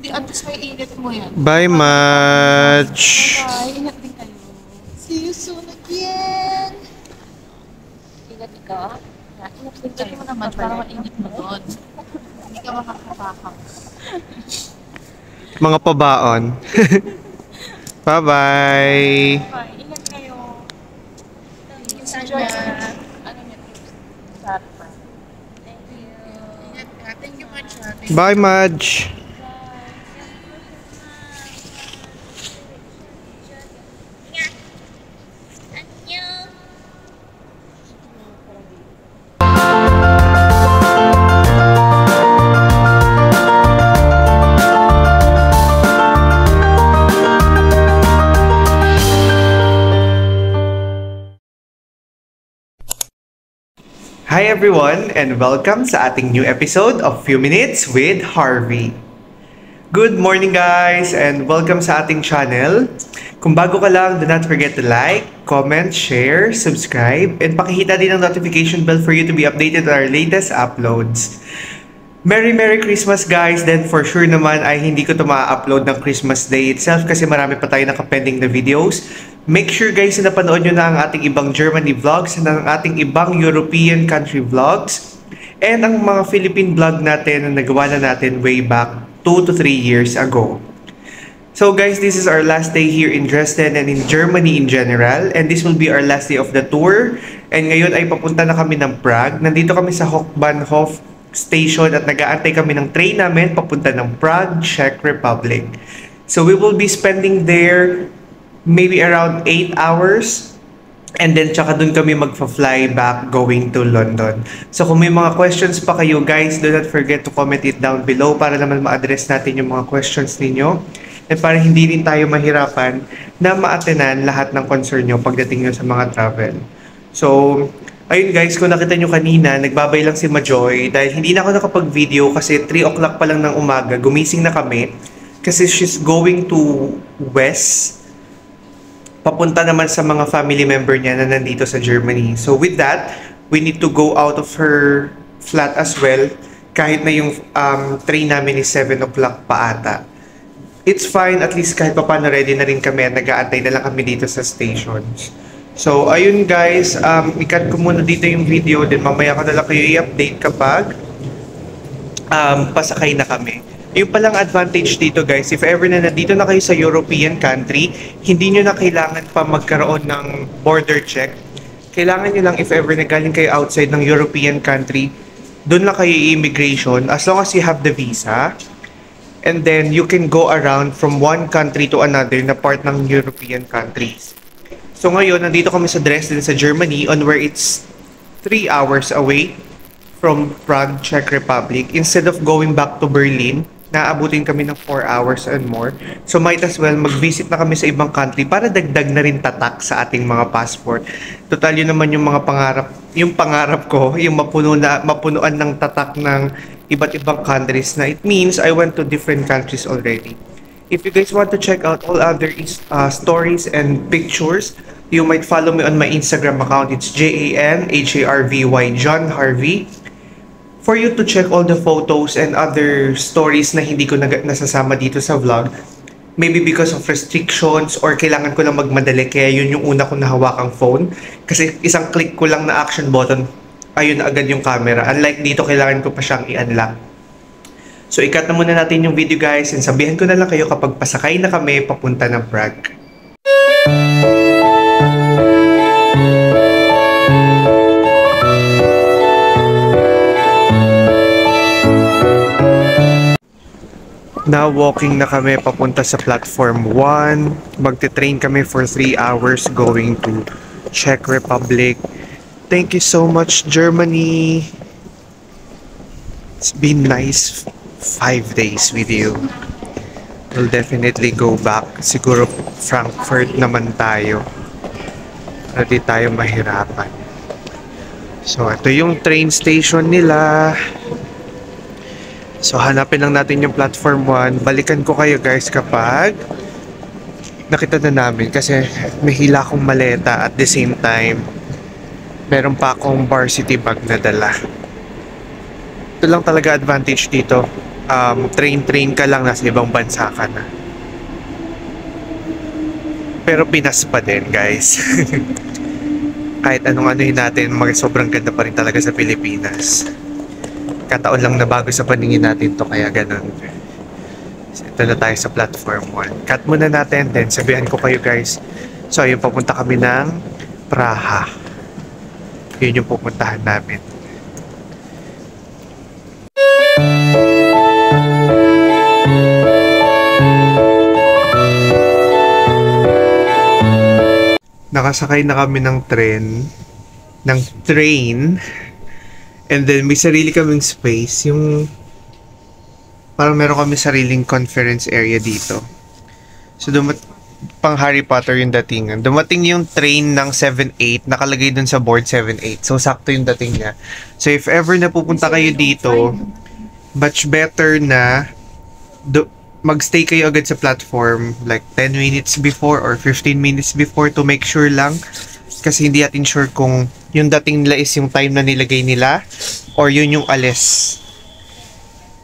At least may init mo yan. Bye, Match. Bye. Ingat din kayo. See you soon again. Ingat ka. Ingat din Dali mo naman para mainit mo doon. Hindi ka makakapakaw. Mga pabaon. Bye-bye. Bye. Ingat kayo. Enjoy. Ano niya? Sarap. Thank you. Ingat ka. Thank you much. Bye, Madge. Hi everyone and welcome sa ating new episode of Few Minutes with Harvey. Good morning guys and welcome sa ating channel. Kung bago ka lang, do not forget to like, comment, share, subscribe, and pakihita din ang notification bell for you to be updated on our latest uploads. Merry Christmas guys! Then for sure naman ay hindi ko ito ma-upload ng Christmas Day itself kasi marami pa tayo nakapending na videos. Make sure guys na napanood nyo na ang ating ibang Germany vlogs and ang ating ibang European country vlogs and ang mga Philippine vlog natin na nagawa na natin way back 2 to 3 years ago. So guys, this is our last day here in Dresden and in Germany in general, and this will be our last day of the tour. And ngayon ay papunta na kami ng Prague. Nandito kami sa Hochbahnhof station at nag-aantay kami ng train namin papunta ng Prague, Czech Republic. So we will be spending there maybe around 8 hours. And then, tsaka dun kami magfa-fly back going to London. So, kung may mga questions pa kayo, guys, do not forget to comment it down below para naman ma-address natin yung mga questions ninyo. And para hindi rin tayo mahirapan na ma-attenan lahat ng concern nyo pagdating nyo sa mga travel. So, ayun guys, kung nakita nyo kanina, nagbabay lang si Majoy dahil hindi na ako nakapag-video kasi 3 o'clock pa lang ng umaga, gumising na kami kasi she's going to West. Papunta naman sa mga family member niya na nandito sa Germany. So with that, we need to go out of her flat as well. Kahit na yung train namin is 7 o'clock pa ata. It's fine, at least kahit pa paano ready na rin kami at nag-aantay na lang kami dito sa stations. So ayun guys, ikat ko muna dito yung video, then mamaya ko na lang kayo i-update kapag pasakay na kami. Yung palang advantage dito guys, if ever na nandito na kayo sa European country, hindi nyo na kailangan pa magkaroon ng border check. Kailangan nyo lang if ever na galing kayo outside ng European country, doon lang kayo i-immigration as long as you have the visa. And then you can go around from one country to another na part ng European countries. So ngayon, nandito kami sa Dresden sa Germany on where it's 3 hours away from Prague, Czech Republic. Instead of going back to Berlin, naabutin kami ng 4 hours and more. So might as well mag-visit na kami sa ibang country para dagdag na rin tatak sa ating mga passport. Total yun naman yung mga pangarap ko, yung mapunuan ng tatak ng iba't ibang countries na it means I went to different countries already. If you guys want to check out all other stories and pictures, you might follow me on my Instagram account. It's JANHARVY John Harvey. For you to check all the photos and other stories na hindi ko nasasama dito sa vlog, maybe because of restrictions or kailangan ko lang magmadali kaya yun yung una kong nahawakang phone kasi isang click ko lang na action button, ayun na agad yung camera. Unlike dito, kailangan ko pa siyang i-unlock. So ikat na muna natin yung video guys and sabihan ko na lang kayo kapag pasakay na kami papunta ng Prague. Now, walking na kami papunta sa platform 1. Magte-train kami for 3 hours going to Czech Republic. Thank you so much, Germany. It's been nice 5 days with you. We'll definitely go back. Siguro Frankfurt naman tayo. Hindi tayo mahirapan. So, ito yung train station nila. So, hanapin lang natin yung platform 1. Balikan ko kayo guys kapag nakita na namin kasi may hila akong maleta at the same time meron pa akong varsity bag na dala. Ito lang talaga advantage dito. train ka lang, nasa ibang bansa ka na. Pero Pinas pa din, guys. Kahit anong anuhin natin, sobrang ganda pa rin talaga sa Pilipinas. Kataon lang na bago sa paningin natin to, kaya ganun. So, ito na tayo sa platform 1. Cut muna natin, then sabihan ko kayo guys. So ayun, papunta kami ng Praha. Yun yung pupuntahan namin. Nakasakay na kami ng train, and then may sarili kaming space, yung parang meron kami sariling conference area dito. So pang Harry Potter yung datingan. Dumating yung train ng 7-8, nakalagay dun sa board 7-8, so sakto yung dating niya. So if ever na pupunta kayo dito, much better na magstay kayo agad sa platform like 10 minutes before or 15 minutes before to make sure lang, kasi hindi natin sure kung yung dating nila is yung time na nilagay nila or yun yung alis.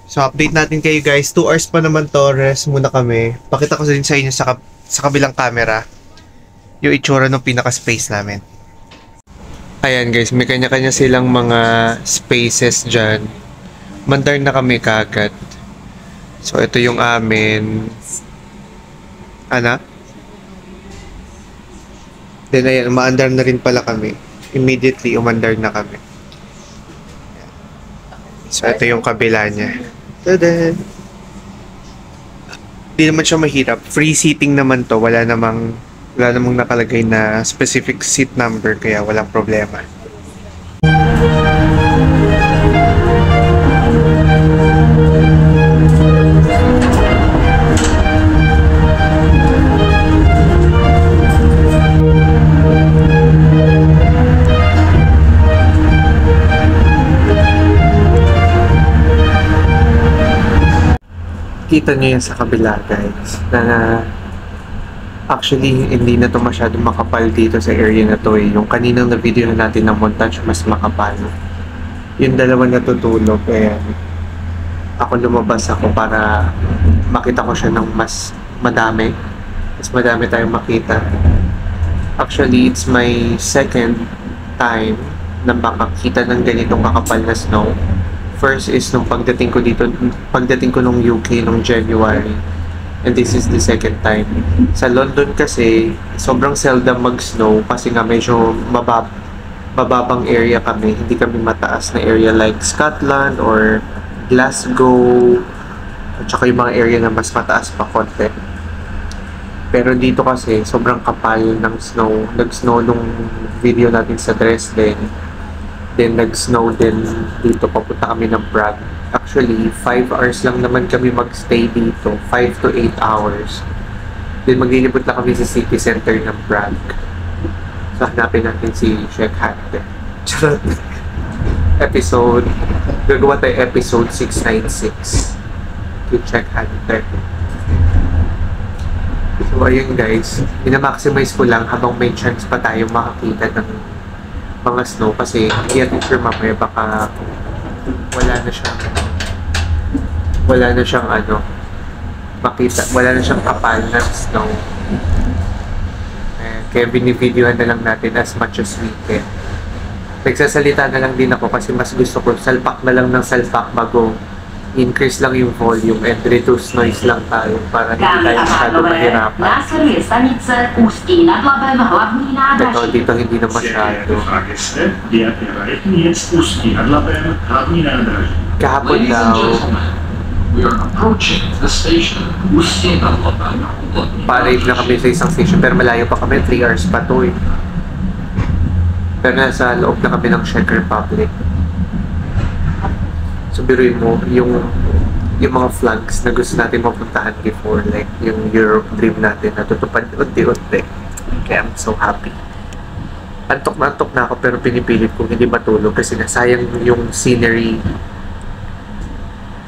So update natin kayo guys. 2 hours pa naman to, rest muna kami. Pakita ko din sa inyo sa kabilang camera yung itsura ng pinaka space namin. Ayan guys, may kanya-kanya silang mga spaces dyan. Mandar na kami kagad. So, ito yung amin. Ana? Then, ayan, umaandar na rin pala kami. Immediately, umandar na kami. So, ito yung kabila niya. Tada! Hindi naman siya mahirap. Free seating naman to. Wala namang nakalagay na specific seat number, kaya walang problema. Kita nyo yan sa kabila guys, na actually hindi na to masyado makapal dito sa area na to eh. Yung kaninang na video natin ng montage mas makapal. Yung dalawa natutulog, kaya ako lumabas ako para makita ko siya ng mas madami tayong makita. Actually it's my second time na makakita ng ganitong kakapal na snow. First is nung pagdating ko nung UK nung January, and this is the second time. Sa London kasi sobrang seldom mag-snow kasi nga medyo mababang area kami, hindi kami mataas na area like Scotland or Glasgow at saka yung mga area na mas mataas pa konti. Pero dito kasi sobrang kapal ng snow. Nag-snow nung video natin sa Dresden. Then nag-snow din dito, papunta kami ng Prague. Actually, 5 hours lang naman kami magstay dito. 5 to 8 hours. Then maglilibot lang kami sa city center ng Prague. So hanapin natin si Sheikh Hunter. Gagawa tayo episode 696. Kay Sheikh Hunter. So ayun guys, minamaximize ko lang habang may chance pa tayo makakita ng mga snow kasi hindi natin sure mamaya baka wala na siyang wala na siyang kapal na snow. Kaya binivideohan na lang natin as much as we can. Nagsasalita na lang din ako kasi mas gusto ko salpak na lang ng salpak bago increase lang yung volume and reduce noise lang tayo para hindi tayo masyado mahirapan. Pero dito hindi na masyado. Kahapon daw, pa-arrive na kami sa isang station pero malayo pa kami, 3 hours pa to eh. Pero nasa loob na kami ng Czech Republic. So biruin mo, yung mga flags na gusto natin mapuntahan before, like yung Europe dream natin, natutupad unti-unti. Kaya I'm so happy. Antok na ako pero pinipilit kong hindi matulog kasi nasayang yung scenery.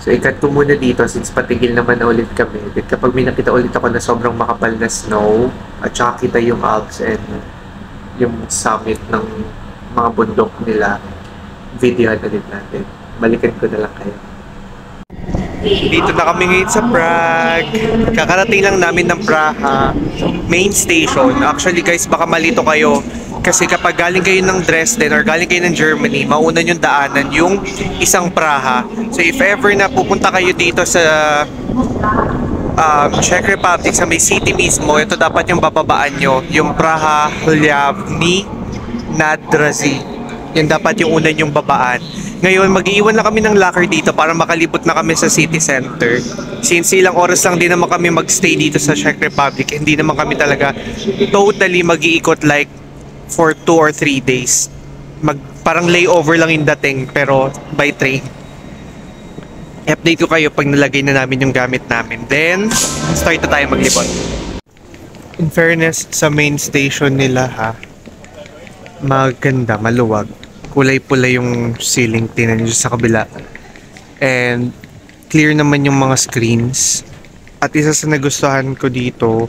So ikat ko muna dito since patigil naman na ulit kami. Then kapag may nakita ulit ako na sobrang makapal na snow at saka kita yung Alps and yung summit ng mga bundok nila, videohan na din natin. Balikan ko na lang kayo. Dito na kami ngayon sa Prague. Kakarating lang namin ng Praha main station. Actually guys, baka malito kayo. Kasi kapag galing kayo ng Dresden or galing kayo ng Germany, mauna yung daanan yung isang Praha. So if ever na pupunta kayo dito sa Czech Republic, sa may city mismo, ito dapat yung bababaan nyo. Yung Praha Hlavní Nádraží. Yan dapat yung una yung babaan. Ngayon, mag-iwan lang kami ng locker dito para makalibot na kami sa city center. Since ilang oras lang din naman kami magstay dito sa Czech Republic, hindi naman kami talaga totally mag-iikot like for 2 or 3 days. Parang layover lang yung dating pero by train. I-update ko kayo pag nalagay na namin yung gamit namin. Then, start na tayo maglibot. In fairness, sa main station nila ha, maganda, maluwag. Kulay-pula yung ceiling, tingnan nyo sa kabila. And clear naman yung mga screens. At isa sa nagustuhan ko dito,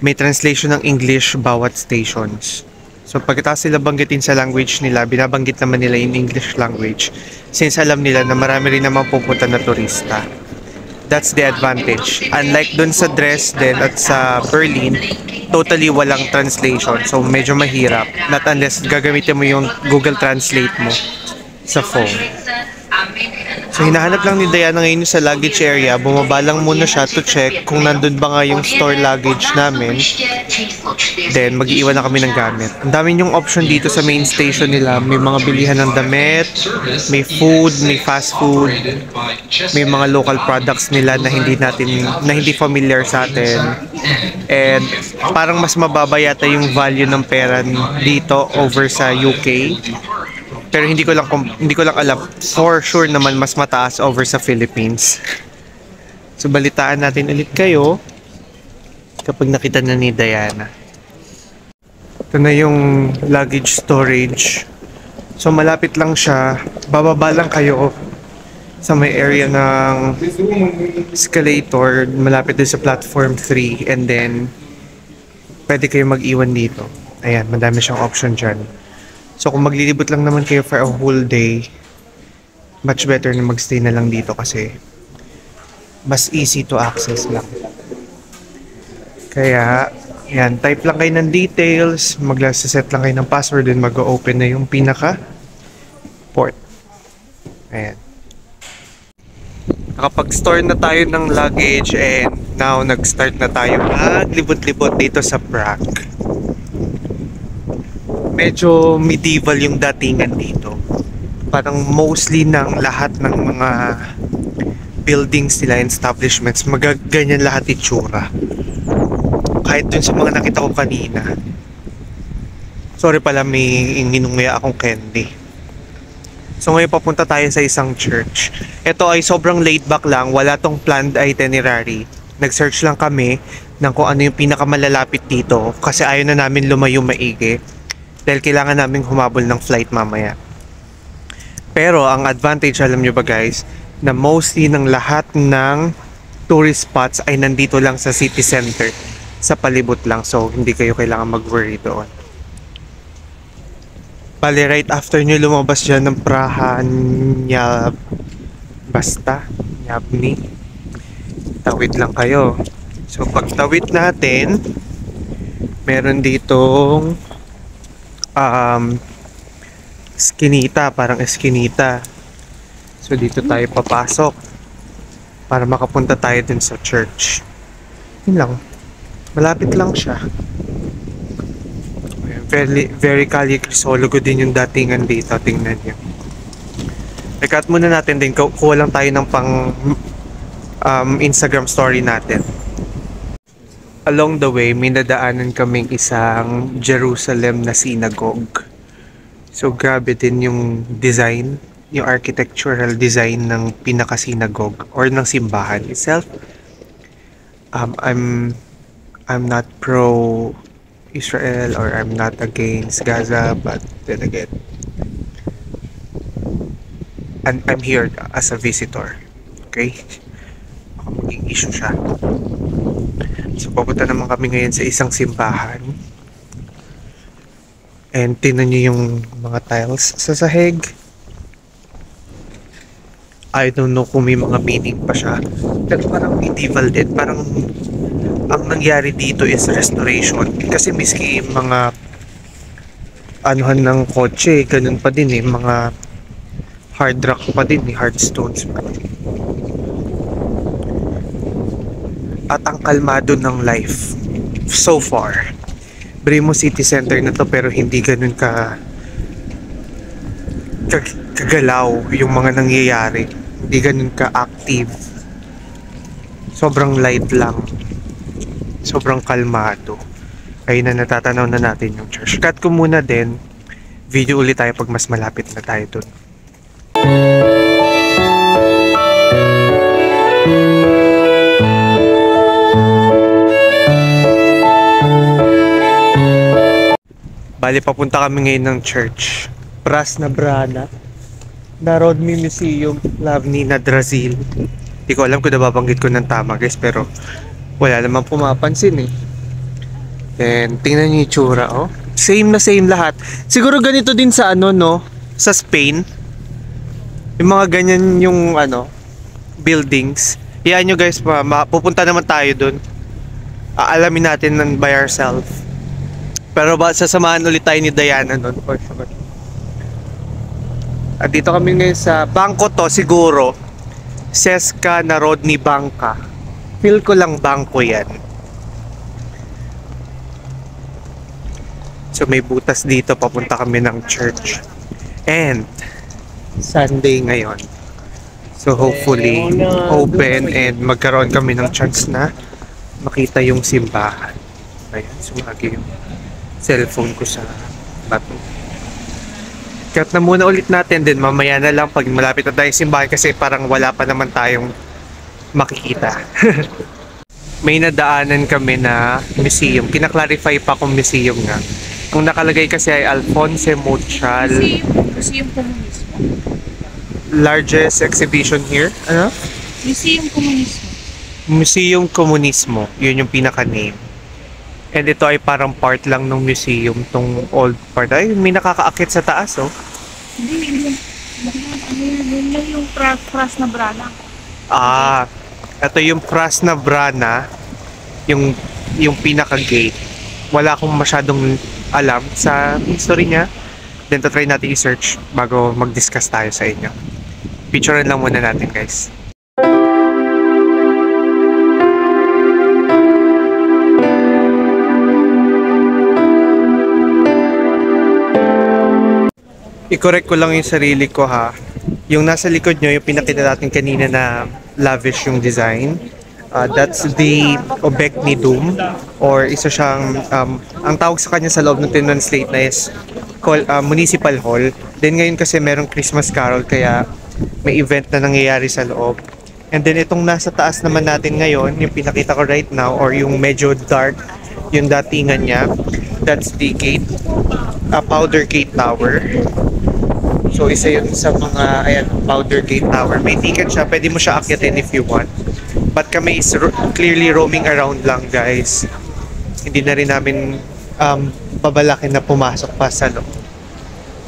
may translation ng English bawat stations. So pagkatapos sila banggitin sa language nila, binabanggit naman nila yung English language. Since alam nila na marami rin naman pupunta na turista. That's the advantage. Unlike dun sa Dresden at sa Berlin, totally walang translation. So medyo mahirap. Not unless gagamitin mo yung Google Translate mo sa phone. So hinahanap lang ni Diana ngayon sa luggage area. Bumaba lang muna siya to check kung nandun ba nga yung store luggage namin. Then mag-iiwan na kami ng gamit. Ang dami yung option dito sa main station nila. May mga bilihan ng damit, may food, may fast food, may mga local products nila na hindi familiar sa atin. And parang mas mababa yata yung value ng pera dito over sa UK. Pero hindi ko lang alam. For sure naman mas mataas over sa Philippines. So balitaan natin ulit kayo kapag nakita na ni Diana. Ito na yung luggage storage. So malapit lang siya. Bababa lang kayo sa may area ng escalator. Malapit din sa platform 3. And then pwede kayo mag-iwan dito. Ayan, madami siyang option dyan. So kung maglilibot lang naman kayo for a whole day, much better na magstay na lang dito kasi mas easy to access lang. Kaya, yan, type lang kayo ng details, set lang kayo ng password, then mag-open na yung pinaka port. Ayan. Nakapag-store na tayo ng luggage and now nag-start na tayo maglibot-libot dito sa Prague. Medyo medieval yung datingan dito. Parang mostly ng lahat ng mga buildings nila and establishments, magaganyan lahat itsura. Kahit dun sa mga nakita ko kanina. Sorry pala, may inginuya akong candy. So ngayon papunta tayo sa isang church. Ito ay sobrang laid back lang, wala tong planned itinerary. Nag-search lang kami ng kung ano yung pinakamalalapit dito kasi ayaw na namin lumayo maigi. Dahil kailangan namin humabol ng flight mamaya. Pero ang advantage, alam nyo ba guys, na mostly ng lahat ng tourist spots ay nandito lang sa city center. Sa palibot lang. So hindi kayo kailangan mag-worry doon. Bali, right after nyo lumabas dyan ng Praha Hlavní, tawid lang kayo. So pag tawid natin, meron ditong eskinita. So dito tayo papasok para makapunta tayo dun sa church. Yun lang. Malapit lang siya. Very, very Calle Crisologo din yung datingan dito. Tingnan nyo. I-cut muna natin din. Kuha lang tayo ng pang Instagram story natin. Along the way, may nadaanan kaming isang Jerusalem na synagogue. So grabe din yung design, yung architectural design ng pinaka-synagogue or ng simbahan itself. I'm not pro Israel or I'm not against Gaza, but then again, I'm here as a visitor. Okay? Baka maging issue siya. So papunta naman kami ngayon sa isang simbahan. And tingnan nyo yung mga tiles sa sahig. I don't know kung may mga meaning pa siya. Pero parang medieval din. Parang ang nangyari dito is restoration. Kasi miski yung mga anuhan ng kotse, ganun pa din eh. Mga hard rock pa din eh. Hard stones pa. At ang kalmado ng life so far. Bremo City Center na to pero hindi ganun kagalaw yung mga nangyayari. Hindi ganun ka-active. Sobrang light lang. Sobrang kalmado. Ayun na, natatanaw na natin yung church. Cut ko muna din. Video ulit tayo pag mas malapit na tayo dun. Bali, papunta kami ngayon ng church. Pras na Brana. Narodni Museum, Lavnina, Brazil. Hindi ko alam kung nababanggit ko ng tama guys, pero wala namang pumapansin eh. And tingnan niyo yung itsura, oh. Same na same lahat. Siguro ganito din sa ano, no? Sa Spain. Yung mga ganyan yung ano, buildings. Iyan nyo guys, pupunta naman tayo dun. Aalamin natin by ourselves. Pero sasamahan ulit tayo ni Diana nun for sure. At dito kami ngayon sa bangko to siguro. Seska Narodni Banka. Feel ko lang bangko yan. So may butas dito, papunta kami ng church. And Sunday ngayon. So hopefully open and magkaroon kami ng chance na makita yung simbahan. Ayan, sumagi yung cellphone ko sa bato. Cut na muna ulit natin din. Mamaya na lang pag malapit na tayo simbahan kasi parang wala pa naman tayong makikita. May nadaanan kami na museum. Kinaklarify pa kung museum nga. Ang nakalagay kasi ay Alfonso Mochal. Museum Komunismo. Largest exhibition here. Ano? Museum Komunismo. Museum Komunismo. Yun yung pinaka-name. And ito ay parang part lang ng museum, tong old part. Ay, may nakakaakit sa taas, oh. Hindi, yun lang yung Pras na Brana. Ah, ito yung Pras na Brana, yung pinaka-gate. Wala akong masyadong alam sa history niya. Then, try natin i-search bago mag-discuss tayo sa inyo. Picturean lang muna natin, guys. I-correct ko lang yung sarili ko ha. Yung nasa likod nyo, yung pinakita natin kanina na lavish yung design. That's the Obekni Dome or isa siyang, ang tawag sa kanya sa loob ng tinranslate na is Municipal Hall. Then ngayon kasi merong Christmas Carol kaya may event na nangyayari sa loob. And then itong nasa taas naman natin ngayon, yung pinakita ko right now or yung medyo dark, yung datingan niya, that's the gate, Powder Gate Tower. So isa yun sa mga, ayan, Powder Gate Tower. May ticket siya, pwede mo siya akyatin if you want. But kami is clearly roaming around lang guys. Hindi na rin namin babalakin na pumasok pa sa loob.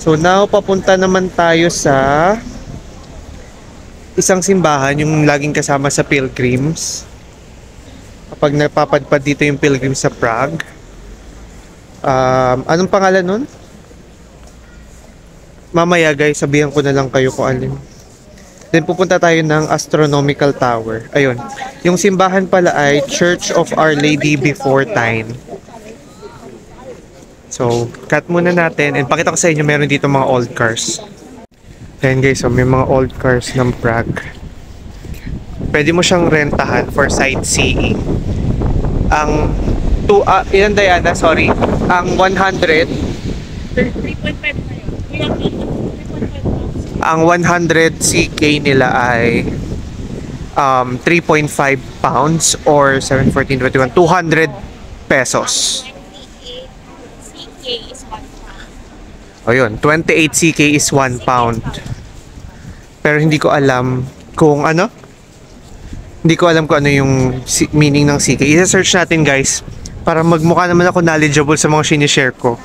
So now, papunta naman tayo sa isang simbahan, yung laging kasama sa pilgrims. Kapag napapadpad dito yung pilgrims sa Prague. Anong pangalan nun? Mamaya guys, sabihan ko na lang kayo kung alin. Then pupunta tayo ng Astronomical Tower. Ayun. Yung simbahan pala ay Church of Our Lady Before Time. So, cut muna natin. And pakita ko sa inyo, meron dito mga old cars. Ayan guys, so may mga old cars ng Prague. Pwede mo siyang rentahan for sightseeing. Ang ilan Diana? Sorry. Ang 100 3.5 na yun. ang 100 CK nila ay 3.5 pounds or 714.21 200 pesos. 28 CK is 1 pound. O yun, 28 CK is 1 pound. Pero hindi ko alam kung ano. Hindi ko alam kung ano yung meaning ng CK. I-search natin guys para magmukha naman ako knowledgeable sa mga sinishare ko.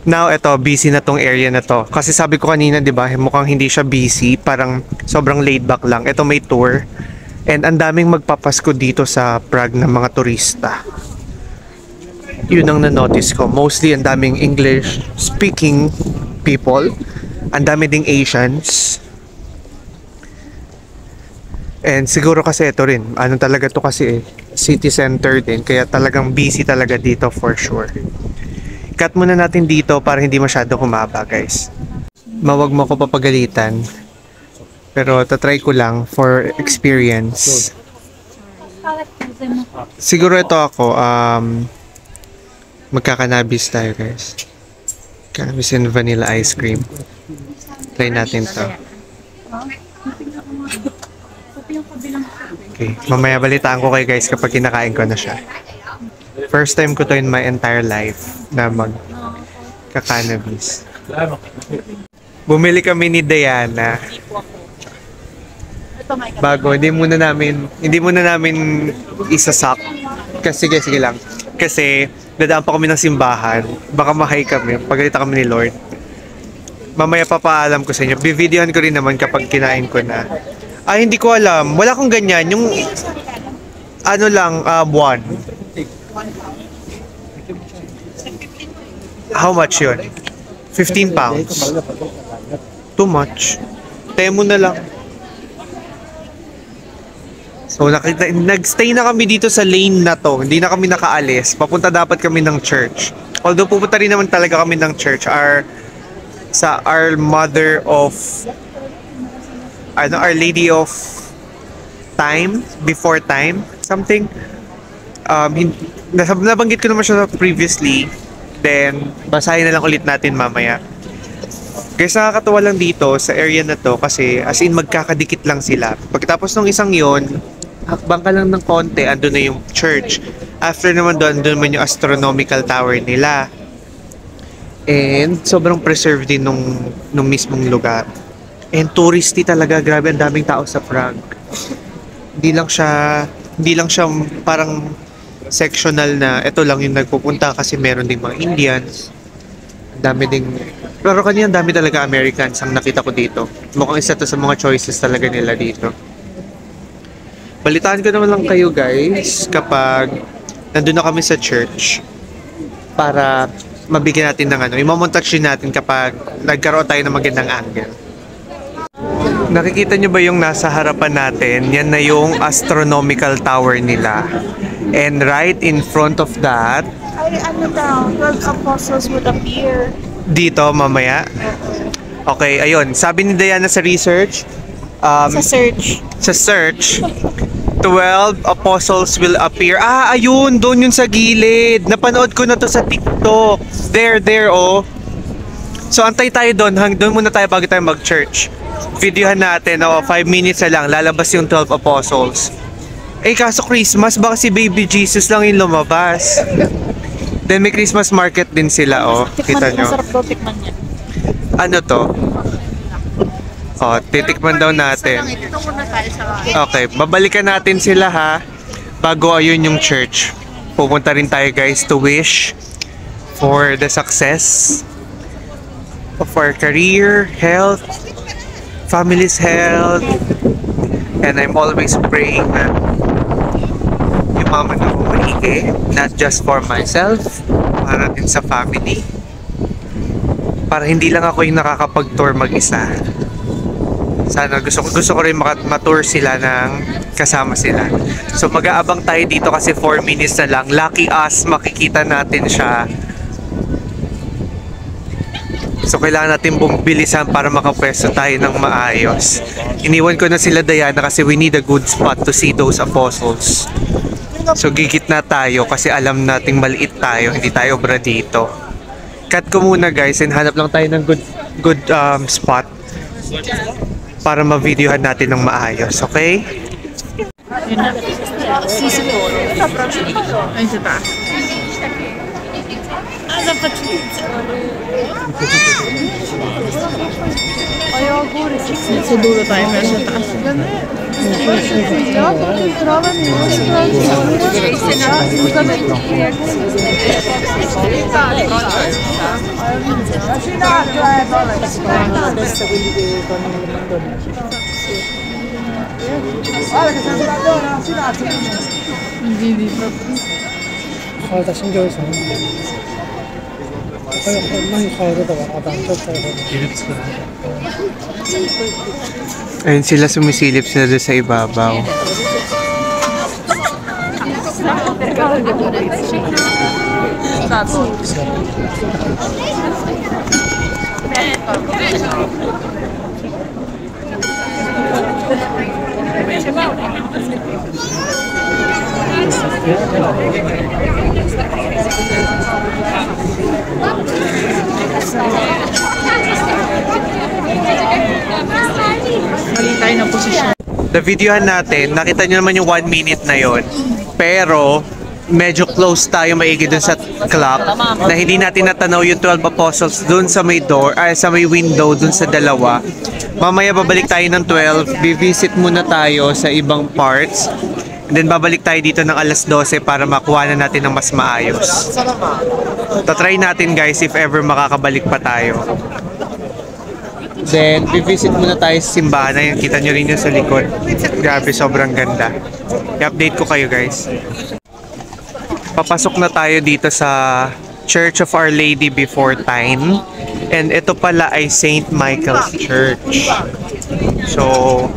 Now, eto, busy na tong area na to. Kasi sabi ko kanina, di ba, mukhang hindi siya busy. Parang sobrang laid back lang. Eto may tour. And ang daming magpapasko dito sa Prague ng mga turista. Yun ang na-notice ko. Mostly, ang daming English-speaking people. Ang dami ding Asians. And siguro kasi ito rin. Ano talaga to kasi city center din. Kaya talagang busy talaga dito for sure. Cut muna natin dito para hindi masyado humaba, guys. Mawag mo ko papagalitan. Pero tatry ko lang for experience. Siguro ito ako, magkakanabis tayo, guys. Cannabis and vanilla ice cream. Try natin to. Okay, mamaya balitaan ko kayo guys kapag kinakain ko na siya. First time ko to in my entire life na magka-cannabis. Bumili kami ni Diana. Bago, hindi muna namin isasak. Kasi sige lang. Kasi dadaan pa kami ng simbahan. Baka mahay kami. Pagalitan kami ni Lord. Mamaya papaalam ko sa inyo. Bivideohan ko rin naman kapag kinain ko na. Ay, hindi ko alam. Wala akong ganyan. Yung ano lang, buwan. How much yun? 15 pounds. Too much. Temo na lang. So, nag-stay na kami dito sa lane na to. Hindi na kami nakaalis. Papunta dapat kami ng church. Although pupunta rin naman talaga kami ng church. Our Mother of Our Lady of Time, before time, something. Nabanggit ko naman siya previously. Then, basahin na lang ulit natin mamaya. Guys, nakakatuwa lang dito sa area na to kasi as in magkakadikit lang sila. Pagkatapos ng isang yon, hakbang ka lang ng konti, andun na yung church. After naman doon naman yung astronomical tower nila. And sobrang preserved din nung mismong lugar. And touristy talaga, grabe, ang daming tao sa Prague. Hindi lang siya parang sectional na ito lang yung nagpupunta kasi meron ding mga Indians. Dami ding, pero kanina dami talaga Americans ang nakita ko dito. Mukhang isa to sa mga choices talaga nila dito. Balitaan ko naman lang kayo guys kapag nandun na kami sa church para mabigyan natin ng i-montage natin kapag nagkaroon tayo ng magandang angle. Nakikita nyo ba yung nasa harapan natin? Yan na yung astronomical tower nila. And right in front of that, Ay, ano daw, 12 apostles would appear. dito mamaya. Okay, ayun. Sabi ni Diana sa research, Sa search. 12 apostles will appear. Ah, ayun, doon yun sa gilid. Napanood ko na to sa TikTok. There, oh. So, antay tayo doon. Doon muna tayo bago tayo mag-church. Videohan natin, 5 minutes na lang. Lalabas yung 12 apostles. Eh, kaso Christmas, baka si Baby Jesus lang yung lumabas. Then, may Christmas market din sila, oh. Kita nyo. Masarap daw tikman yan. Ano to? Oh, titikman daw natin. Ito muna tayo sa Okay, babalikan natin sila ha. Bago ayun yung church. Pupunta rin tayo guys to wish for the success of our career, health, family's health. And I'm always praying na yumaman ako maigi, not just for myself, para din sa family. Para hindi lang ako yung nakakapag-tour mag-isa. Sana gusto ko rin ma-tour sila ng kasama sila. So mag-aabang tayo dito kasi 4 minutes na lang. Lucky us, makikita natin siya. So kailangan natin bilisan para makapwesto tayo ng maayos. Iniwan ko na sila Diana kasi we need a good spot to see those apostles. So gigit na tayo kasi alam nating maliit tayo, hindi tayo obra dito. Cut ko muna guys and hanap lang tayo ng good spot para ma-videohan natin ng maayos, okay? Ay, sa taas. Siguro tayo meron sa taas. Hindi dito. Ayun sila sumisilip sila doon sa ibabaw. Mali tayo ng posisyon. Na-videohan natin, nakita nyo naman yung 1 minute na yon. Pero, medyo close tayo maigi dun sa clock na hindi natin natanaw yung 12 apostles dun sa may door, sa may window dun sa dalawa. Mamaya babalik tayo ng 12, bivisit muna tayo sa ibang parts. And then babalik tayo dito ng alas 12 para makuha na natin ng mas maayos. Tatry natin guys if ever makakabalik pa tayo. Then, visit muna tayo sa simbahan. Ayun, kita nyo rin yun sa likod. Grabe, sobrang ganda. I-update ko kayo guys. Papasok na tayo dito sa Church of Our Lady Before Time. And ito pala ay St. Michael's Church. So,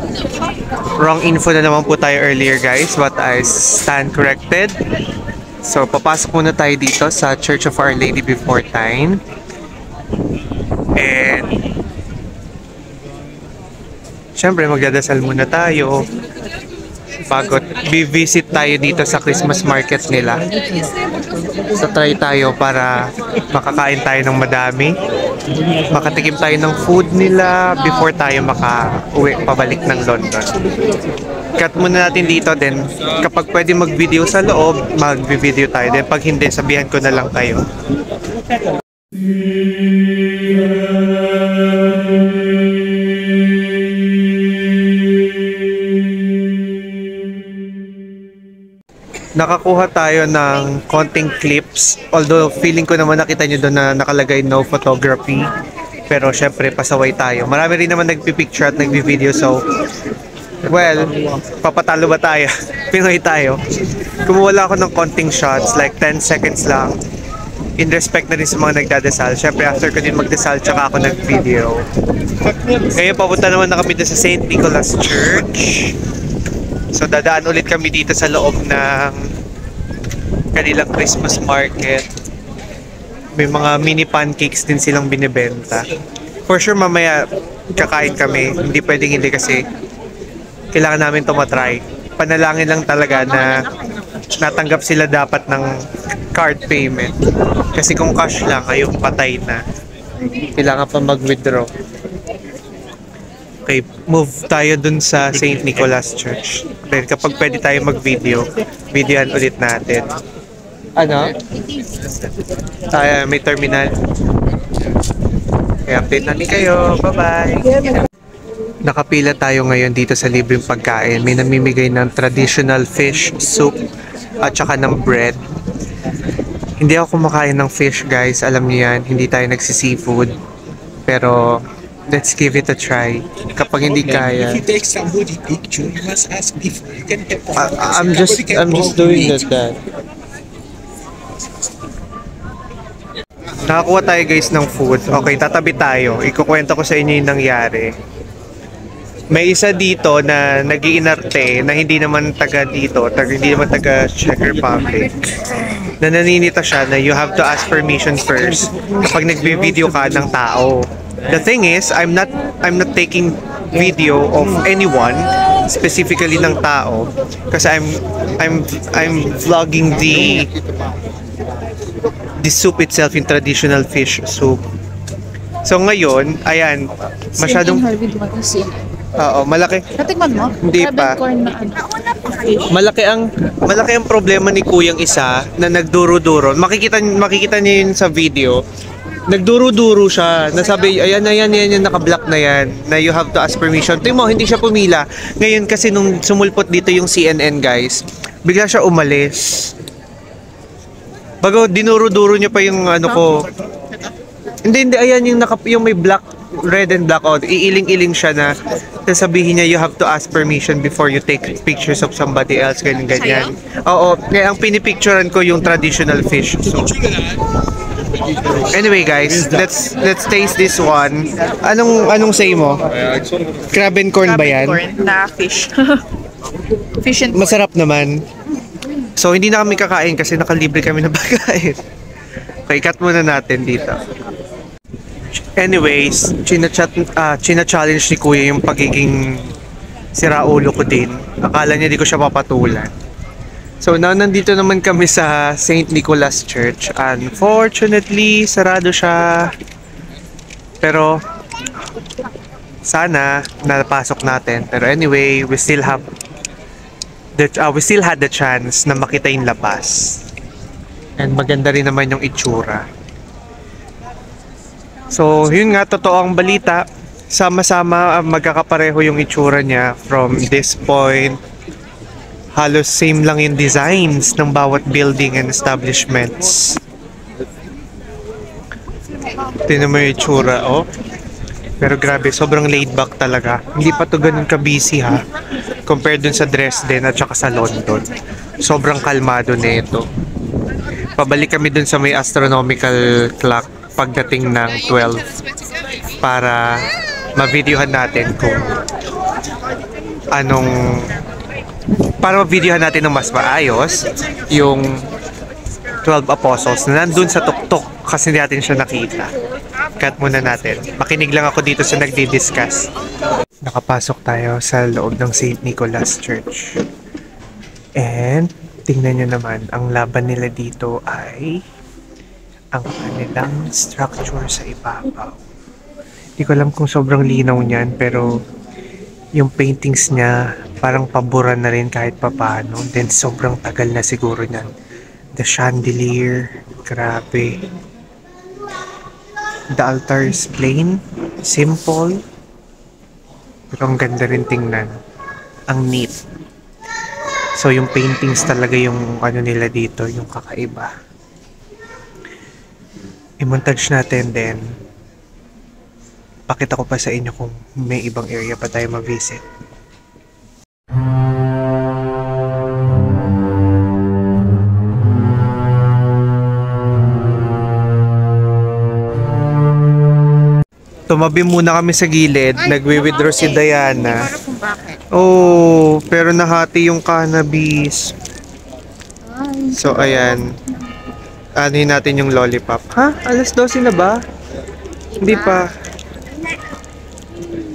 wrong info na naman po tayo earlier guys, but I stand corrected. So, papasok muna tayo dito sa Church of Our Lady Before Time. And syempre, magdadasal muna tayo bago visit tayo dito sa Christmas market nila. So, try tayo para makakain tayo ng madami. Makatikim tayo ng food nila before tayo maka-uwi pabalik ng London. Cut muna natin dito, then kapag pwede mag-video sa loob, mag-video tayo. Then pag hindi, sabihan ko na lang kayo. Nakakuha tayo ng konting clips. Although feeling ko naman nakita nyo doon na nakalagay no photography. Pero syempre pasaway tayo. Marami rin naman nagpipicture at nagbi-video. So, well, papatalo ba tayo? Pinoy tayo. Kumuha ako ng konting shots, like 10 seconds lang. In respect na rin sa mga nagdadasal. Syempre after ko din magdasal, tsaka ako nag-video. Ngayon papunta naman na kami doon sa St. Nicholas Church. So dadaan ulit kami dito sa loob ng kanilang Christmas market. May mga mini pancakes din silang binibenta. For sure mamaya kakain kami. Hindi pwedeng hindi kasi kailangan namin ito matry. Panalangin lang talaga na natanggap sila dapat ng card payment. Kasi kung cash lang, ayun patay na. Kailangan pa mag-withdraw. Okay, move tayo dun sa St. Nicholas Church. Then kapag pwede tayo mag-video, videoan ulit natin. Ano? May terminal. Okay, update natin kayo. Bye-bye! Nakapila tayo ngayon dito sa libreng pagkain. May namimigay ng traditional fish soup at saka ng bread. Hindi ako kumakain ng fish guys, alam niyo yan. Hindi tayo nagsi-seafood. Pero let's give it a try. Kapag hindi kaya. If you take somebody picture, you must ask before. You can have I'm just doing that. Nakakuha tayo guys ng food. Okay, tatabi tayo. Ikukwento ko sa inyo yung nangyari. May isa dito na nag-iinarte na hindi naman taga dito, hindi naman taga Czech Republic. Na naninita siya na you have to ask permission first kapag nagbi-video ka ng tao. The thing is, I'm not taking video of anyone, specifically ng tao, kasi I'm vlogging the soup itself, yung traditional fish soup. So ngayon, ayan, masyadong Oo, malaki. Natikman mo? Hindi pa. Corn na ano. Malaki ang problema ni Kuyang isa na nagduro-duro. Makikita niyo yun sa video. Nagduro-duro siya. Nasabi, ayan, yung naka-block na yan. Na you have to ask permission. Tingnan mo, hindi siya pumila. Ngayon kasi nung sumulpot dito yung CNN guys, bigla siya umalis. Bago dinuro-duro niya pa yung ano ko. Hindi, ayan yung may black, red and black on. Iiling-iling siya na sasabihin niya you have to ask permission before you take pictures of somebody else, ganyan. Oo, kaya ang pinipicturean ko yung traditional fish. So, anyway guys, let's taste this one. Anong say mo? Crab and corn ba yan? Corn na fish. Fish and corn. Masarap naman. So hindi na kami kakain kasi nakalibre kami na pagkain. Okay, cut muna natin dito. Anyways, china-challenge ni Kuya yung pagiging siraulo ko din. Akala niya di ko siya papatulan. So now nandito naman kami sa St. Nicholas Church. Unfortunately, sarado siya. Pero sana napasok natin. Pero anyway, we still had the chance na makita yung labas. And maganda rin naman yung itsura. So, yun nga, totoo ang balita. Sama-sama magkakapareho yung itsura niya from this point. Halos same lang yung designs ng bawat building and establishments. Tingnan mo yung itsura, oh. Pero grabe, sobrang laid back talaga. Hindi pa to ganun ka-busy ha. Compared dun sa Dresden at saka sa London. Sobrang kalmado na ito. Pabalik kami dun sa may astronomical clock pagdating ng 12 para ma-videohan natin kung ma-videohan natin ng mas maayos yung 12 apostles na nandun sa tuktok kasi hindi natin siya nakita. Cut muna natin. Makinig lang ako dito sa nagdi-discuss. Nakapasok tayo sa loob ng St. Nicholas Church. And tingnan nyo naman, ang laban nila dito ay ang kanilang structure sa ibabaw. Hindi ko alam kung sobrang linaw niyan, pero yung paintings niya parang pabura na rin kahit papano. Then sobrang tagal na siguro niyan. The chandelier, grabe. The altar is plain, simple, pero ang ganda rin tingnan. Ang neat. So yung paintings talaga yung ano nila dito, yung kakaiba. I-montage natin then pakita ko pa sa inyo kung may ibang area pa tayo ma-visit. Tumabi muna kami sa gilid, nagwi-withdraw si Diana. Para kung bakit. Oh, pero nahati yung cannabis. So ayan. Anuhin natin yung lollipop. Ha? Alas 12 na ba? Hindi pa.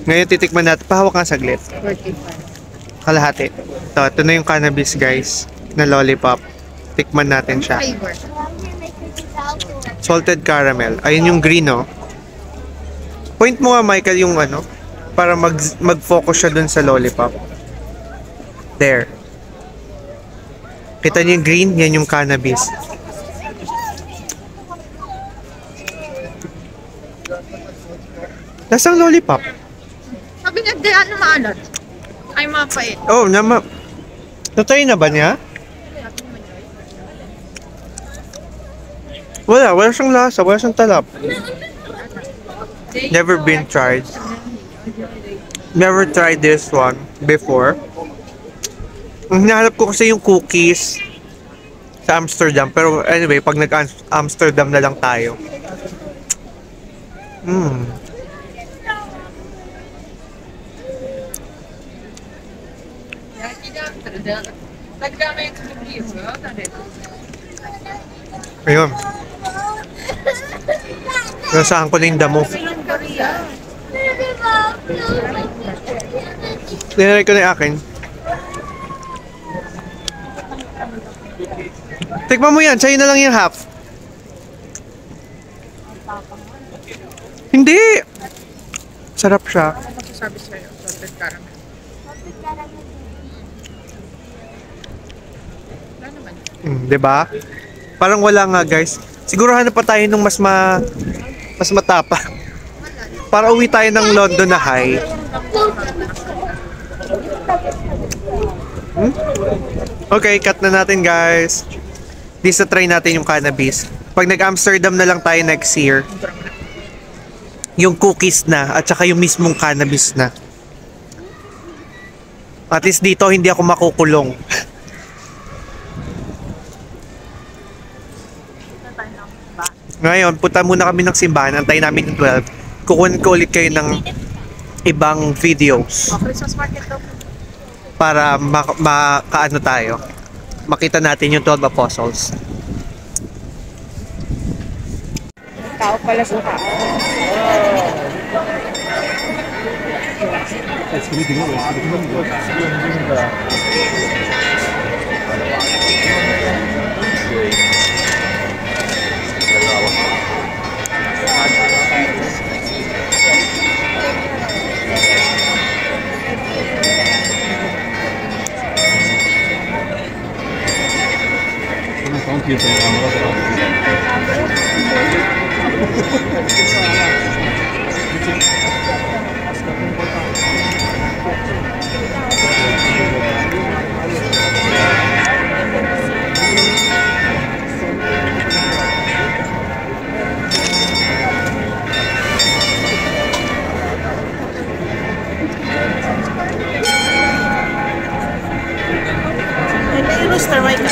Ngayon titikman natin. Pahawak nga saglit. 45. Kalahati. Ito na yung cannabis guys. Na lollipop. Tikman natin siya. Flavor. Salted caramel. Ayun yung green, oh. Point mo nga, Michael, yung ano. Para mag-focus siya dun sa lollipop. There. Kita niyo yung green? Yan yung cannabis. Lasang lollipop. Sabi niya, di ano maalat. Ay, mapait. Oh, natry na ba niya? Wala siyang lasa, wala siyang talap. Never been tried. Never tried this one before. Ang hinahanap ko kasi yung cookies sa Amsterdam. Pero anyway, pag nag-Amsterdam na lang tayo. Ayun. Nasahan ko na yung damo. Tinanay ko na yung akin. Tikman mo yan. Sa'yo na lang yung half. Hindi! Sarap siya. Ano sabi sa'yo? Salted caramel. 'Di ba? Parang wala nga, guys. Siguro hanap pa tayo nung mas matapa. Para uwi tayo ng London na high. Okay, cut na natin, guys. This na try natin yung cannabis. Pag nag-Amsterdam na lang tayo next year, yung cookies na at saka yung mismong cannabis na. At least dito hindi ako makukulong. Ngayon, punta muna kami ng simbahan. Antayin namin yung 12. Kukunin ko ulit kayo ng ibang videos. Christmas market daw. Para makaano tayo. Makita natin yung 12 apostles. Tao pala sa tao. Ito yung rooster, Mike.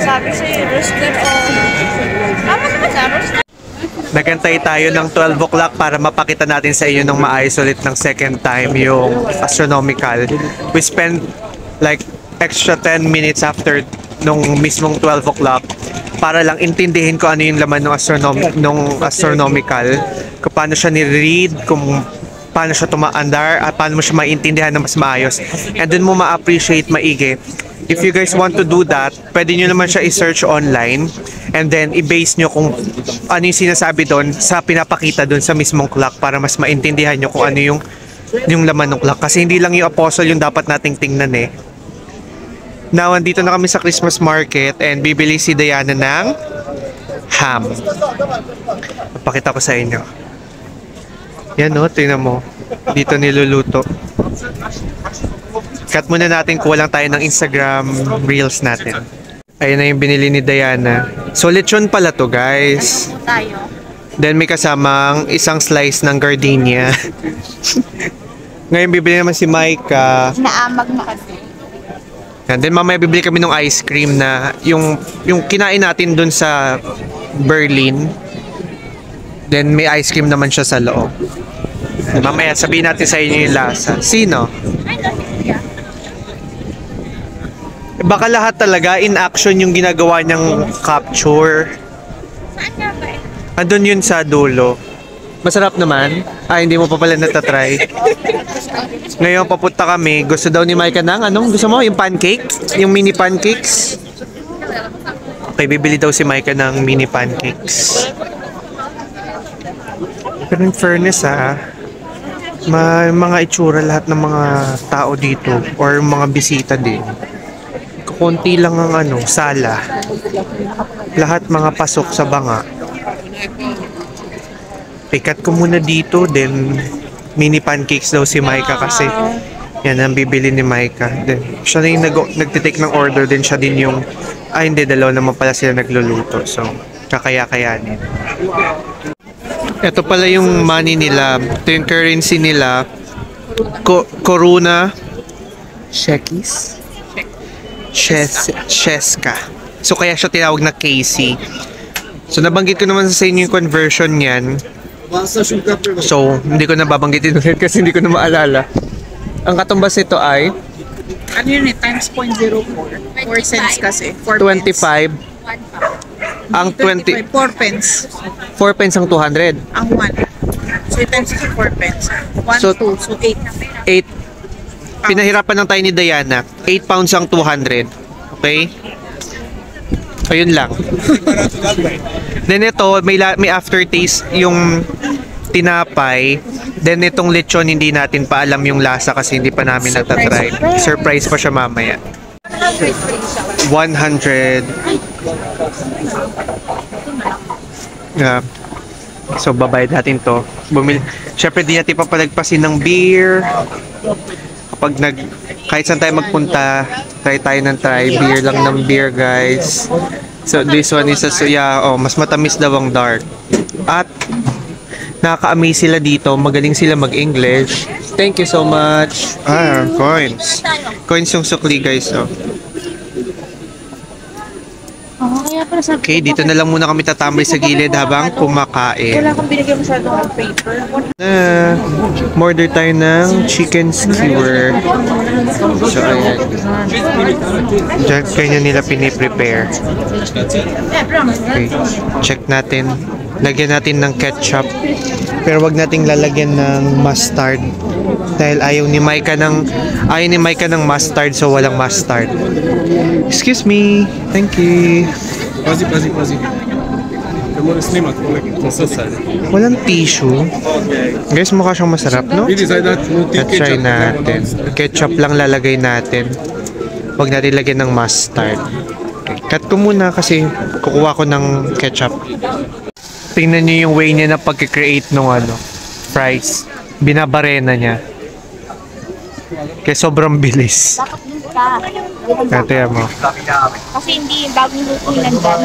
Sabi sa'yo, rooster o... Tama naman na, rooster. Nagantay tayo ng 12 o'clock para mapakita natin sa inyo ng maayos ulit ng second time yung astronomical. We spent like extra 10 minutes after nung mismong 12 o'clock para lang intindihin ko ano yung laman ng astronomical, kung paano siya ni-read, kung paano siya tumaandar, at paano mo siya maintindihan na mas maayos. And dun mo ma-appreciate maigi. If you guys want to do that, pwede nyo naman siya i-search online and then i-base nyo kung ano yung sinasabi doon sa pinapakita doon sa mismong clock para mas maintindihan nyo kung ano yung laman ng clock. Kasi hindi lang yung apostle yung dapat nating tingnan eh. Now, andito na kami sa Christmas market and bibili si Diana ng ham. Papakita ko sa inyo. Yan o, tingnan mo. Dito niluluto. Cut muna natin, kuha lang tayo ng Instagram Reels natin. Ayun na yung binili ni Diana. So, lechon pala to, guys. Tayo. Then, may kasamang isang slice ng gardenia. Ngayon, bibili naman si Micah. Naamag na kasi. And then, mamaya bibili kami ng ice cream na yung kinain natin dun sa Berlin. Then, may ice cream naman siya sa loob. Mamaya, sabihin natin sa inyo yung lasa. Sino? Ay, no, siya. Baka lahat talaga in action yung ginagawa niyang capture. Saan nga ba eh? Andun yun sa dulo. Masarap naman. Hindi mo pa pala natatry. Ngayon papunta kami. Gusto daw ni Micah ng anong gusto mo? Yung pancake? Yung mini pancakes? Okay, bibili daw si Micah ng mini pancakes. Pero in fairness may mga itsura lahat ng mga tao dito or mga bisita din. Konti lang ang sala. Lahat mga pasok sa banga. Pikat ko muna dito, then mini pancakes daw si Micah kasi yan ang bibili ni Micah. Then siya na yung nagtitake ng order, din siya din yung hindi, dalawa naman pala sila nagluluto. So, kakaya-kayanin. Ito pala yung money nila. Ito yung currency nila. Koruna. Shekis? Cheska. So kaya siya tinawag na KC. So nabanggit ko naman sa inyo yung conversion niyan. So hindi ko na babanggitin ulit kasi hindi ko na maalala. Ang katumbas nito ay Ano yun eh? Times 0.04. 4 cents kasi. 4 25. Ang 20 4 pence. 4 pence ang 200. Ang 1. So, times sa 4 pence. 1, So, 2. So, 8. 8. Pinahirapan ng tayo ni Diana. 8 pounds ang 200. Okay? Ayun lang. Then ito, may aftertaste yung tinapay. Then itong lechon, hindi natin pa alam yung lasa kasi hindi pa namin natatry. Surprise pa siya mamaya. 100. Yeah. So, babayad natin to. Siyempre, di natin papalagpasin ng beer. Kahit saan tayo magpunta, try tayo ng try. Beer lang ng beer, guys. So, this one is mas matamis daw ang dark. At, nakaka-amaze sila dito. Magaling sila mag-English. Thank you so much. Coins. Coins yung sukli, guys. Oh. Kaya para sabi Okay, dito na lang muna kami tatambay sa gilid habang kumakain. wala akong binigyan masyado ng paper. Order tayo ng chicken skewer. So, ayan. Diyan kanya nila piniprepare. Okay, check natin. Lagyan natin ng ketchup. Pero wag nating lalagyan ng mustard. Dahil ayaw ni Micah ng mustard, so walang mustard. Excuse me. Thank you. Pazi. Moram snimat, to sad. Walang tissue. Guys, mukha siyang masarap, no? Vidi, zajdat, At try natin. Ketchup lang lalagay natin. Huwag natin lagyan ng mustard. Okay. Cut ko muna kasi kukuha ko ng ketchup. Tingnan niyo yung way niya na pag-create ng fries. Binabarena niya. Kaya sobrang bilis. Bakit dun ka? Kaya mo. Kasi hindi bagong luto lang dyan.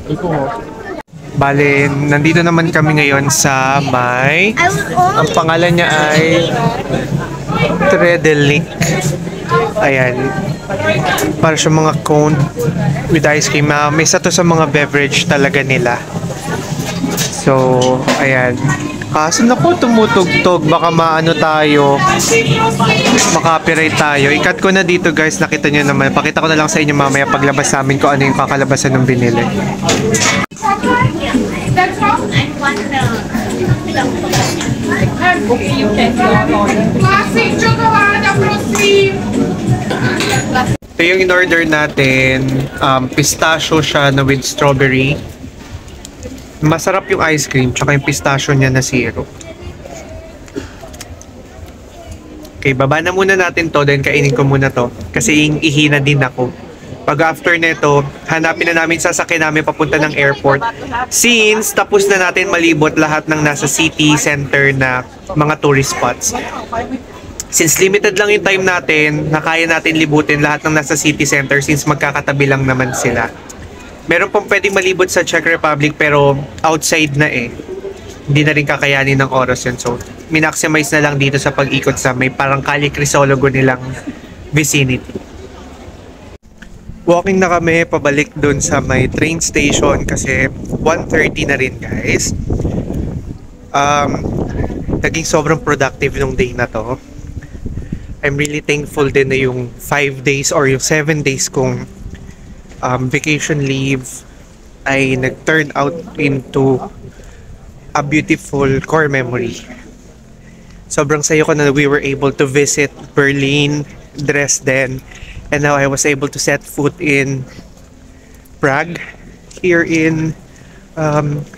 Hindi. Bale, nandito naman kami ngayon sa ang pangalan niya ay Tredelik. Ayan. Para sa mga cone with ice cream. May isa to sa mga beverage talaga nila. So, ayan. Kaso naku, tumutugtog. Baka maano tayo. Makapiright tayo. I-cut ko na dito, guys. Nakita nyo naman. Pakita ko na lang sa inyo mamaya paglabas namin kung ano yung kakalabasan ng binili. Ito yung in-order natin. Pistachio siya na with strawberry. Masarap yung ice cream, tsaka yung pistachio niya na syrup. Okay, baba na muna natin to, then kainin ko muna to. Kasi ihina din ako. Pag after nito, hanapin na namin sasakyan namin papunta ng airport. Since tapos na natin malibot lahat ng nasa city center na mga tourist spots. Since limited lang yung time natin, na kaya natin libutin lahat ng nasa city center since magkakatabi lang naman sila. Meron pong pwedeng malibot sa Czech Republic pero outside na eh. Hindi na rin kakayanin ng oras yun. So, minaximize na lang dito sa pag-ikot sa may parang Calle Crisologo nilang vicinity. Walking na kami pabalik dun sa may train station kasi 1:30 na rin, guys. Naging sobrang productive nung day na to. I'm really thankful din na yung 5 days or yung 7 days kong vacation leave ay nag-turn out into a beautiful core memory. Sobrang sayo ko na we were able to visit Berlin, Dresden, and now I was able to set foot in Prague, here in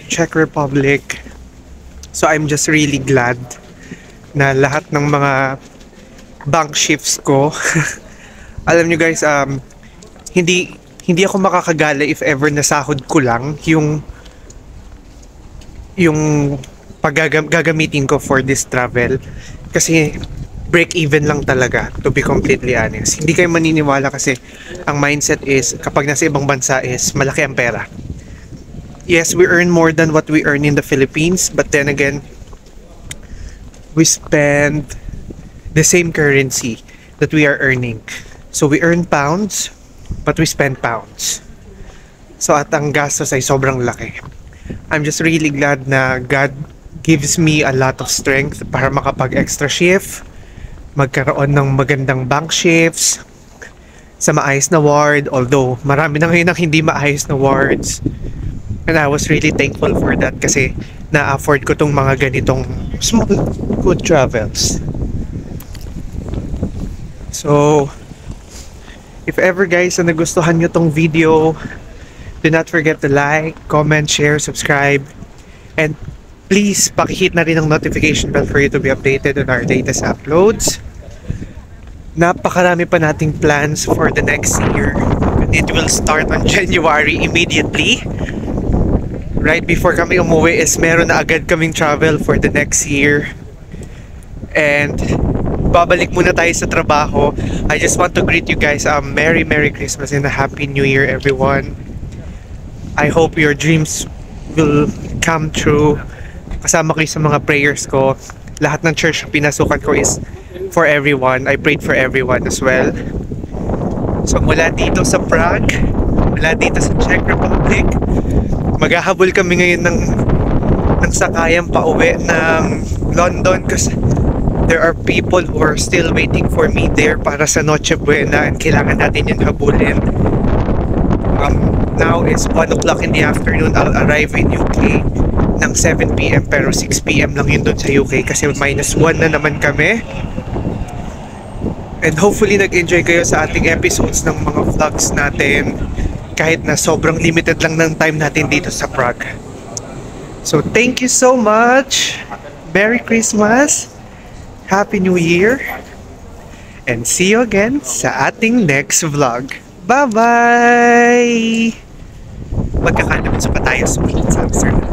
Czech Republic. So I'm just really glad na lahat ng mga bank shifts ko, alam nyo guys, hindi ako makakagala if ever nasahod ko lang yung gagamitin ko for this travel. Kasi break even lang talaga, to be completely honest. Hindi kayo maniniwala kasi ang mindset is kapag nasa ibang bansa is malaki ang pera. Yes, we earn more than what we earn in the Philippines, but then again, we spend the same currency that we are earning. So we earn pounds, but we spend pounds. So at ang gastos ay sobrang laki. I'm just really glad na God gives me a lot of strength para makapag-extra shift, magkaroon ng magandang bank shifts, sa maayos na ward, although marami na ngayon ang hindi maayos na wards. And I was really thankful for that kasi na-afford ko tong mga ganitong small good travels. So, if ever guys na nagustuhan nyo tong video, Do not forget to like, comment, share, subscribe, and please pakihit na rin ang notification bell for you to be updated on our latest uploads. Napakarami pa nating plans for the next year. It will start on January immediately. Right before kami umuwi is meron na agad kaming travel for the next year. And babalik muna tayo sa trabaho. I just want to greet you guys Merry Christmas and a Happy New Year, everyone. I hope your dreams will come true. Kasama kayo sa mga prayers ko. Lahat ng church na pinasukan ko is for everyone. I prayed for everyone as well. So mula dito sa Prague, mula dito sa Czech Republic, maghahabol kami ngayon ng sakayang pauwi ng London kasi there are people who are still waiting for me there para sa Noche Buena and kailangan natin yun habulin. Now is 1 o'clock in the afternoon. I'll arrive in UK ng 7 p.m. pero 6 p.m. lang yun doon sa UK kasi -1 na naman kami. And hopefully nag-enjoy kayo sa ating episodes ng mga vlogs natin kahit na sobrang limited lang ng time natin dito sa Prague. So thank you so much. Merry Christmas. Happy New Year. And see you again sa ating next vlog. Bye-bye! Magkakalaman pa tayo sumunod sa Amsterdam.